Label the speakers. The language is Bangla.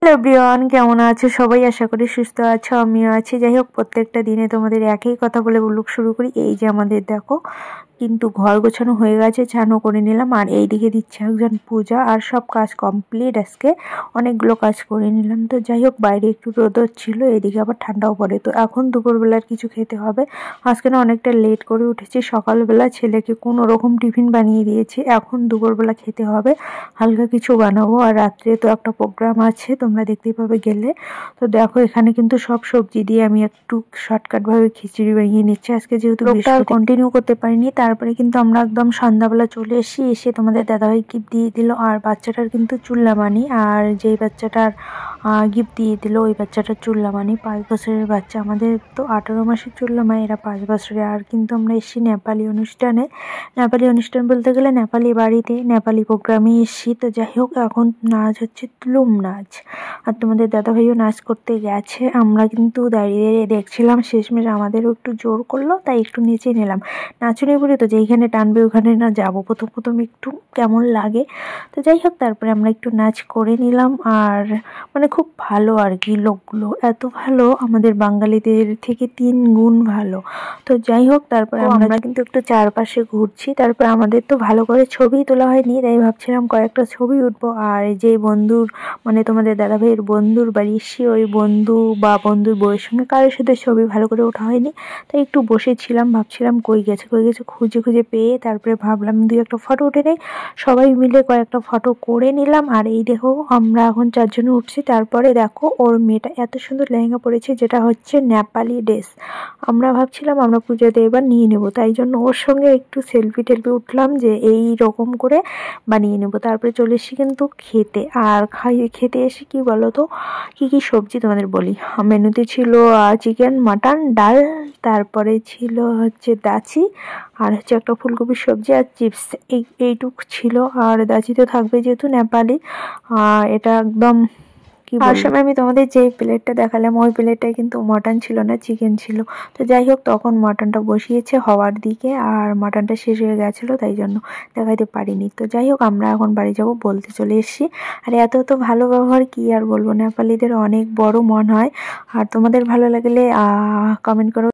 Speaker 1: হ্যালো এভরিওয়ান, কেমন আছো সবাই? আশা করি সুস্থ আছো, আমিও আছি। যাই হোক, প্রত্যেকটা দিনে তোমাদের একই কথা বলে ব্লগ শুরু করি। এই যে আমাদের দেখো কিন্তু ঘর গোছানো হয়ে গেছে, চানও করে নিলাম, আর এইদিকে দিচ্ছে একজন পূজা, আর সব কাজ কমপ্লিট। আজকে অনেকগুলো কাজ করে নিলাম। তো যাই হোক, বাইরে একটু রোদ ছিল, এদিকে আবার ঠান্ডাও পড়ে। তো এখন দুপুরবেলার কিছু খেতে হবে। আজকে না অনেকটা লেট করে উঠেছি। সকালবেলা ছেলেকে কোনো রকম টিফিন বানিয়ে দিয়েছি, এখন দুপুরবেলা খেতে হবে, হালকা কিছু বানাবো। আর রাত্রে তো একটা প্রোগ্রাম আছে, তোমরা দেখতেই পাবে গেলে। তো দেখো, এখানে কিন্তু সব সবজি দিয়ে আমি একটু শর্টকাট ভাবে খিচুড়ি বানিয়ে নিচ্ছি। আজকে যেহেতু কন্টিনিউ করতে পারিনি, তারপরে কিন্তু আমরা একদম সন্ধ্যাবেলা চলে এসে তোমাদের দাদাভাই গিফট দিয়ে দিল। আর বাচ্চাটার কিন্তু চুল্লামানি, আর যেই বাচ্চাটার গিফট দিয়ে দিল ওই বাচ্চাটার চুল্লামানি 5 বছরের বাচ্চা। আমাদের তো 18 মাসের চুল্লামা, এরা 5 বছরের। আর কিন্তু আমরা এসেছি নেপালি অনুষ্ঠানে। নেপালি অনুষ্ঠান বলতে গেলে নেপালি বাড়িতে, নেপালি প্রোগ্রামে এসেছি। তো যাই হোক, এখন নাচ হচ্ছে তুলুম নাচ, আর তোমাদের দাদাভাইও নাচ করতে গেছে। আমরা কিন্তু দাঁড়িয়ে দেখছিলাম। শেষমেশ আমাদেরও একটু জোর করলো, তাই একটু নেচে নিলাম। নাচুনি বলে তো যেইখানে টানবে ওখানে না যাবো, প্রথম প্রথম একটু কেমন লাগে। তো যাই হোক, তারপরে আমরা একটু নাচ করে নিলাম। আর মানে খুব ভালো আর কি, লোকগুলো এত ভালো, আমাদের বাঙালিদের থেকে 3 গুণ ভালো। তো যাই হোক, তারপরে আমরা কিন্তু একটু চারপাশে ঘুরছি। তারপর আমাদের তো ভালো করে ছবি তোলা হয়নি, তাই ভাবছিলাম কয়েকটা ছবি উঠবো। আর যে বন্ধুর মানে তোমাদের দাদাভাইয়ের বন্ধুর বাড়ি এসে, ওই বন্ধু বা বন্ধুর বউয়ের সঙ্গে কারোর সাথে ছবি ভালো করে ওঠা হয়নি, তাই একটু বসেছিলাম, ভাবছিলাম কই গেছে খুঁজে খুঁজে পেয়ে তারপরে ভাবলাম 2-1 ফটো উঠে নেই। সবাই মিলে কয়েকটা ফটো করে নিলাম। আর এই দেখো, আমরা এখন 4 জনে উঠছি। তারপরে দেখো, ওর মেয়েটা এত সুন্দর লেহেঙ্গা পরেছে, যেটা হচ্ছে নেপালি ড্রেস। আমরা ভাবছিলাম আমরা পুজোতে এবার নিয়ে নেব, তাই জন্য ওর সঙ্গে একটু সেলফি টেলফি উঠলাম যে এই রকম করে বানিয়ে নেব। তারপরে চলে এসেছি কিন্তু খেতে। আর খেতে এসে কি বলো তো, কি কি সবজি তোমাদের বলি। মেনুতে ছিল চিকেন, মাটন, ডাল, তারপরে ছিল হচ্ছে দাচি, আর হচ্ছে একটা ফুলকপির সবজি আর চিপস। এইটুক ছিল। আর দাচি তো থাকবে যেহেতু নেপালি। এটা একদম আর সময় আমি তোমাদের যে প্লেটটা দেখালাম, ওই প্লেটটায় কিন্তু মটন ছিল না, চিকেন ছিল। তো যাই হোক, তখন মটনটা বসিয়েছে হওয়ার দিকে, আর মটনটা শেষ হয়ে গেছিলো, তাই জন্য দেখাইতে পারিনি। তো যাই হোক, আমরা এখন বাড়ি যাব বলতে চলে এসেছি। আর এত তো ভালো ব্যবহার, কি আর বলবো, নেপালিদের অনেক বড় মন হয়। আর তোমাদের ভালো লাগলে কমেন্ট করো।